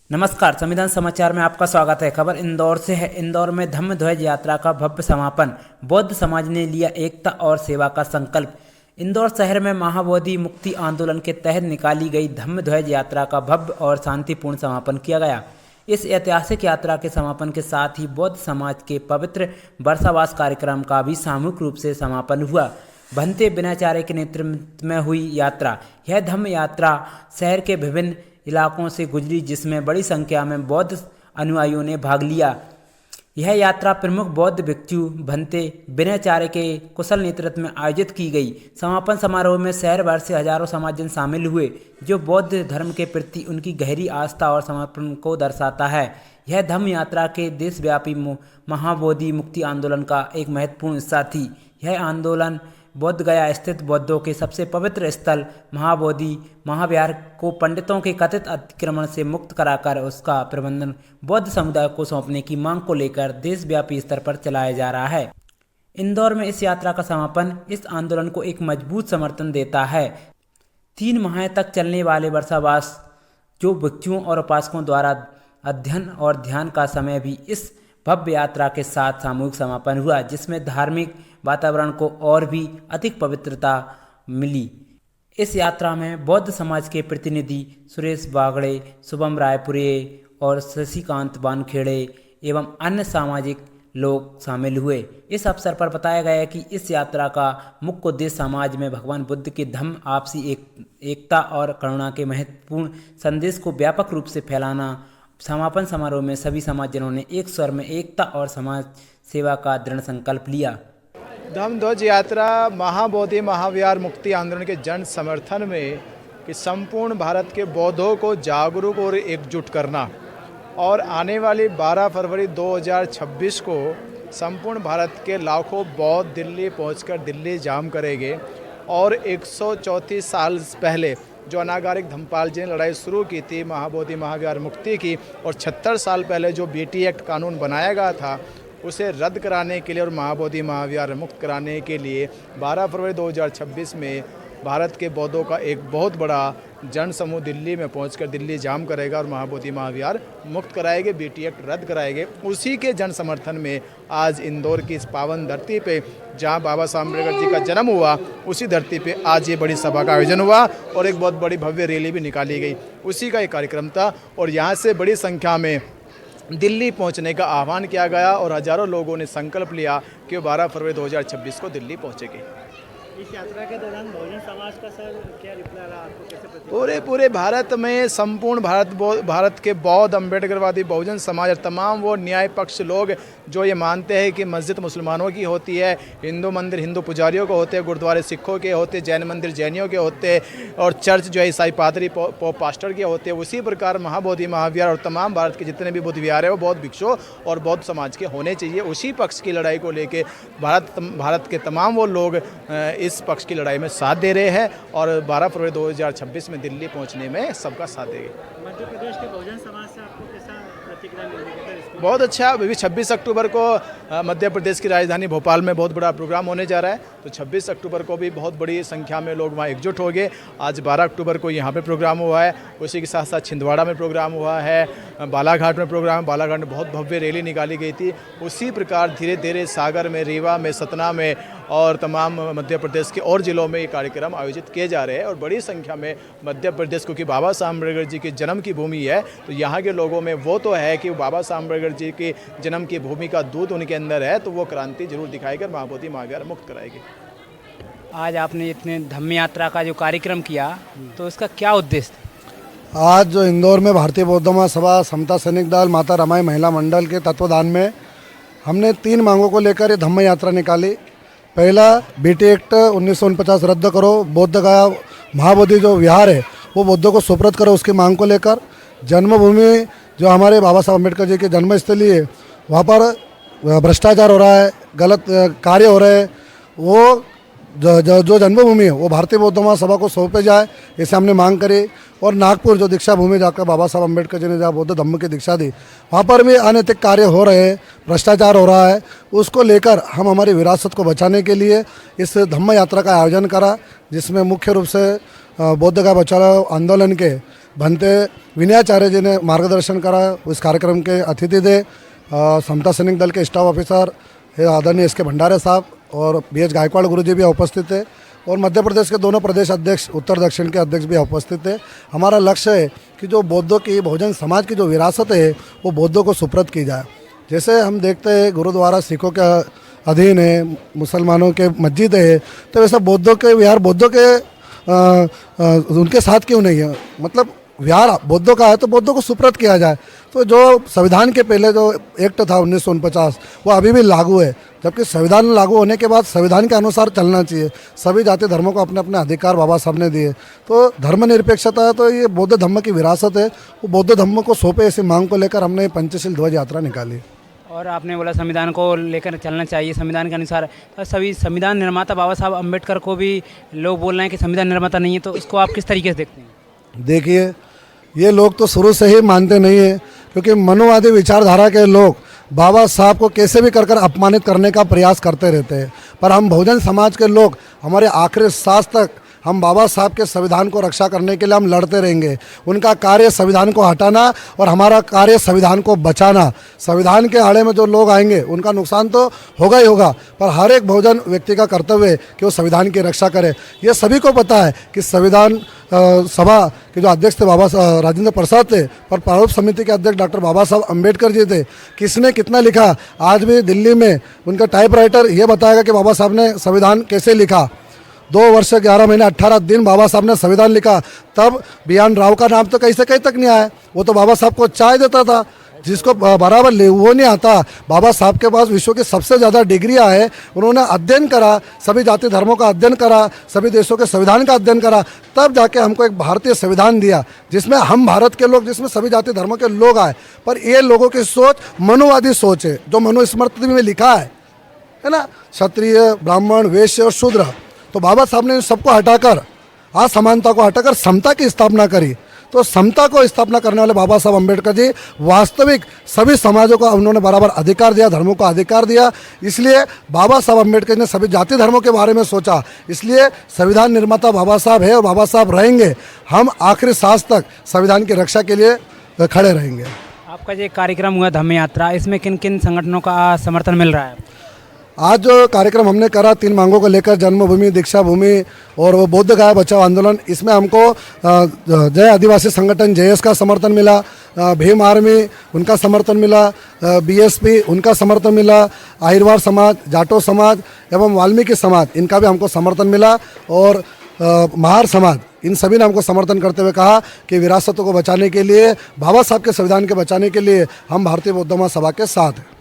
नमस्कार, संविधान समाचार में आपका स्वागत है। खबर इंदौर से है। इंदौर में धम्म ध्वज यात्रा का भव्य समापन। बौद्ध समाज ने लिया एकता और सेवा का संकल्प। इंदौर शहर में महाबोधि मुक्ति आंदोलन के तहत निकाली गई धम्म ध्वज यात्रा का भव्य और शांतिपूर्ण समापन किया गया। इस ऐतिहासिक यात्रा के समापन के साथ ही बौद्ध समाज के पवित्र वर्षावास कार्यक्रम का भी सामूहिक रूप से समापन हुआ। भंते बिनाचार्य के नेतृत्व में हुई यात्रा। यह धम्म यात्रा शहर के विभिन्न इलाकों से गुजरी, जिसमें बड़ी संख्या में बौद्ध अनुयायियों ने भाग लिया। यह यात्रा प्रमुख बौद्ध भिक्षु भंते बिनाचार्य के कुशल नेतृत्व में आयोजित की गई। समापन समारोह में शहर भर से हजारों समाजजन शामिल हुए, जो बौद्ध धर्म के प्रति उनकी गहरी आस्था और समर्पण को दर्शाता है। यह धम्म यात्रा के देशव्यापी महाबोधि मुक्ति आंदोलन का एक महत्वपूर्ण हिस्सा थी। यह आंदोलन बोध गया स्थित बौद्धों के सबसे पवित्र स्थल महाबोधि महाविहार को पंडितों के कथित अतिक्रमण से मुक्त कराकर उसका प्रबंधन बौद्ध समुदाय को सौंपने की मांग को लेकर देशव्यापी स्तर पर चलाया जा रहा है। इंदौर में इस यात्रा का समापन इस आंदोलन को एक मजबूत समर्थन देता है। 3 माह तक चलने वाले वर्षावास, जो भिक्षुओं और उपासकों द्वारा अध्ययन और ध्यान का समय, भी इस भव्य यात्रा के साथ सामूहिक समापन हुआ, जिसमें धार्मिक वातावरण को और भी अधिक पवित्रता मिली। इस यात्रा में बौद्ध समाज के प्रतिनिधि सुरेश बागड़े, शुभम रायपुरे और शशिकांत बानखेड़े एवं अन्य सामाजिक लोग शामिल हुए। इस अवसर पर बताया गया कि इस यात्रा का मुख्य उद्देश्य समाज में भगवान बुद्ध के धम्म, आपसी एकता और करुणा के महत्वपूर्ण संदेश को व्यापक रूप से फैलाना। समापन समारोह में सभी समाजजनों ने एक स्वर में एकता और समाज सेवा का दृढ़ संकल्प लिया। धम्म ध्वज यात्रा महाबोधि महाविहार मुक्ति आंदोलन के जन समर्थन में कि संपूर्ण भारत के बौद्धों को जागरूक और एकजुट करना, और आने वाली 12 फरवरी 2026 को संपूर्ण भारत के लाखों बौद्ध दिल्ली पहुंचकर दिल्ली जाम करेंगे। और 134 साल पहले जो अनागारिक धम्मपाल जी ने लड़ाई शुरू की थी महाबोधि महाविहार मुक्ति की, और 76 साल पहले जो बीटी एक्ट कानून बनाया गया था उसे रद्द कराने के लिए और महाबोधि महाविहार मुक्त कराने के लिए 12 फरवरी 2026 में भारत के बौद्धों का एक बहुत बड़ा जन समूह दिल्ली में पहुंचकर दिल्ली जाम करेगा और महाबोधि महाविहार मुक्त कराएंगे, बीटी एक्ट रद्द कराएंगे। उसी के जन समर्थन में आज इंदौर की इस पावन धरती पे, जहां बाबा साहब अम्बेडकर जी का जन्म हुआ, उसी धरती पे आज ये बड़ी सभा का आयोजन हुआ और एक बहुत बड़ी भव्य रैली भी निकाली गई। उसी का एक कार्यक्रम था और यहाँ से बड़ी संख्या में दिल्ली पहुंचने का आह्वान किया गया और हजारों लोगों ने संकल्प लिया कि 12 फरवरी 2026 को दिल्ली पहुंचेंगे। इस यात्रा के दौरान बहुजन समाज का सर क्या रिप्लाई रहा, आपको कैसे पूरे भारत में संपूर्ण भारत के बौद्ध अम्बेडकरवादी बहुजन समाज और तमाम वो न्याय पक्ष लोग जो ये मानते हैं कि मस्जिद मुसलमानों की होती है, हिंदू मंदिर हिंदू पुजारियों को होते हैं, गुरुद्वारे सिखों के होते, जैन मंदिर जैनियों के होते और चर्च जो है ईसाई पादरी पास्टर के होते हैं, उसी प्रकार महाबोधि महाविहार और तमाम भारत के जितने भी बुद्ध विहार है वो बौद्ध भिक्षु और बौद्ध समाज के होने चाहिए। उसी पक्ष की लड़ाई को लेके भारत के तमाम वो लोग इस पक्ष की लड़ाई में साथ दे रहे हैं और 12 फरवरी 2026 में दिल्ली पहुंचने में सबका साथ देंगे। मध्य प्रदेश के बहुजन समाज से आपको कैसा प्रतिक्रिया मिली है? बहुत अच्छा। अभी 26 अक्टूबर को मध्य प्रदेश की राजधानी भोपाल में बहुत बड़ा प्रोग्राम होने जा रहा है, तो 26 अक्टूबर को भी बहुत बड़ी संख्या में लोग वहाँ एकजुट हो गए। आज 12 अक्टूबर को यहाँ पे प्रोग्राम हुआ है, उसी के साथ साथ छिंदवाड़ा में प्रोग्राम हुआ है, बालाघाट में प्रोग्राम, बालाघाट में बहुत भव्य रैली निकाली गई थी। उसी प्रकार धीरे धीरे सागर में, रीवा में, सतना में और तमाम मध्य प्रदेश के और ज़िलों में ये कार्यक्रम आयोजित किए जा रहे हैं और बड़ी संख्या में मध्य प्रदेश, क्योंकि बाबा साहब अम्बेडकर जी के जन्म की भूमि है, तो यहाँ के लोगों में वो तो है कि बाबा साहब अम्बेडकर जी के जन्म की भूमि का दूध उनके अंदर है, तो वो क्रांति जरूर दिखाएगा, महाबोधि महाविहार मुक्त कराएगी। आज आपने इतने धम्म यात्रा का जो कार्यक्रम किया, तो इसका क्या उद्देश्य था? आज जो इंदौर में भारतीय बौद्ध महासभा, समता सैनिक दल, माता रमाई महिला मंडल के तत्वाधान में हमने 3 मांगों को लेकर ये धम्म यात्रा निकाली। पहला, बीटी एक्ट 1949 रद्द करो, बोध गया महाबोधि जो विहार है वो बौद्धों को सुपुर्द करो, उसकी मांग को लेकर। जन्मभूमि जो हमारे बाबा साहब अम्बेडकर जी की जन्मस्थली है, वहाँ पर भ्रष्टाचार हो रहा है, गलत कार्य हो रहे हैं, वो जो जन्मभूमि है वो भारतीय बौद्ध महासभा को सौंपे जाए, इसे हमने मांग करी। और नागपुर जो दीक्षा भूमि जाकर बाबा साहब अम्बेडकर जी ने जहाँ बौद्ध धम्म की दीक्षा दी, वहाँ पर भी अनैतिक कार्य हो रहे हैं, भ्रष्टाचार हो रहा है, उसको लेकर हम हमारी विरासत को बचाने के लिए इस धम्म यात्रा का आयोजन करा, जिसमें मुख्य रूप से बौद्ध का बचाव आंदोलन के भंते विनयाचार्य जी ने मार्गदर्शन करा। उस कार्यक्रम के अतिथि थे समता सैनिक दल के स्टाफ ऑफिसर आदरणीय एस के भंडारे साहब और BH गायकवाड़ गुरु जी भी उपस्थित थे और मध्य प्रदेश के दोनों प्रदेश अध्यक्ष उत्तर दक्षिण के अध्यक्ष भी उपस्थित थे। हमारा लक्ष्य है कि जो बौद्धों की बहुजन समाज की जो विरासत है वो बौद्धों को सुप्रत की जाए। जैसे हम देखते हैं गुरुद्वारा सिखों के अधीन है, मुसलमानों के मस्जिद है, तो वैसा बौद्धों के विहार बौद्धों के उनके साथ क्यों नहीं है। मतलब विहार बौद्धों का है तो बौद्धों को सुप्रत किया जाए। तो जो संविधान के पहले जो एक्ट था 1949 वो अभी भी लागू है, जबकि संविधान लागू होने के बाद संविधान के अनुसार चलना चाहिए। सभी जाति धर्मों को अपने अपने अधिकार बाबा साहब ने दिए। तो धर्मनिरपेक्षता है, तो ये बौद्ध धर्म की विरासत है, वो बौद्ध धर्म को सौंपे ऐसी मांग को लेकर हमने पंचशील ध्वज यात्रा निकाली। और आपने बोला संविधान को लेकर चलना चाहिए, संविधान के अनुसार। तो सभी संविधान निर्माता बाबा साहब अम्बेडकर को भी लोग बोल रहे हैं कि संविधान निर्माता नहीं है, तो इसको आप किस तरीके से देखते हैं? देखिए, ये लोग तो शुरू से ही मानते नहीं है, क्योंकि मनोवादी विचारधारा के लोग बाबा साहब को कैसे भी कर अपमानित करने का प्रयास करते रहते हैं। पर हम बहुजन समाज के लोग हमारे आखिरी सांस तक हम बाबा साहब के संविधान को रक्षा करने के लिए हम लड़ते रहेंगे। उनका कार्य संविधान को हटाना और हमारा कार्य संविधान को बचाना। संविधान के आड़े में जो लोग आएंगे उनका नुकसान तो होगा ही होगा, पर हर एक बहुजन व्यक्ति का कर्तव्य है कि वो संविधान की रक्षा करे। ये सभी को पता है कि संविधान सभा के जो अध्यक्ष थे बाबा राजेंद्र प्रसाद थे, पर प्रारूप समिति के अध्यक्ष डॉक्टर बाबा साहब अम्बेडकर जी थे। किसने कितना लिखा, आज भी दिल्ली में उनका टाइपराइटर ये बताएगा कि बाबा साहब ने संविधान कैसे लिखा। 2 वर्ष 11 महीने 18 दिन बाबा साहब ने संविधान लिखा, तब BN राव का नाम तो कहीं से कहीं तक नहीं आया। वो तो बाबा साहब को चाय देता था, जिसको बराबर वो नहीं आता। बाबा साहब के पास विश्व की सबसे ज़्यादा डिग्रियाँ है। उन्होंने अध्ययन करा, सभी जाति धर्मों का अध्ययन करा, सभी देशों के संविधान का अध्ययन करा, तब जाके हमको एक भारतीय संविधान दिया जिसमें हम भारत के लोग, जिसमें सभी जाति धर्मों के लोग आए। पर ये लोगों की सोच मनुवादी सोच है, जो मनुस्मृति में लिखा है ना, क्षत्रिय ब्राह्मण वैश्य और शूद्र। तो बाबा साहब ने सबको हटाकर, असमानता को हटाकर समता की स्थापना करी। तो समता को स्थापना करने वाले बाबा साहब अम्बेडकर जी वास्तविक सभी समाजों को उन्होंने बराबर अधिकार दिया, धर्मों को अधिकार दिया। इसलिए बाबा साहब अम्बेडकर ने सभी जाति धर्मों के बारे में सोचा। इसलिए संविधान निर्माता बाबा साहब है और बाबा साहब रहेंगे। हम आखिरी सांस तक संविधान की रक्षा के लिए खड़े रहेंगे। आपका जो कार्यक्रम हुआ धम्म यात्रा, इसमें किन किन संगठनों का समर्थन मिल रहा है? आज जो कार्यक्रम हमने करा 3 मांगों को लेकर, जन्मभूमि, दीक्षा भूमि और वो बौद्ध गाय बचाओ आंदोलन, इसमें हमको जय आदिवासी संगठन JS का समर्थन मिला, भीम आर्मी उनका समर्थन मिला, BSP उनका समर्थन मिला, आहिरवाड़ समाज, जाटो समाज एवं वाल्मीकि समाज इनका भी हमको समर्थन मिला, और महार समाज, इन सभी ने हमको समर्थन करते हुए कहा कि विरासतों को बचाने के लिए, बाबा साहब के संविधान के बचाने के लिए हम भारतीय बौद्ध महासभा के साथ हैं।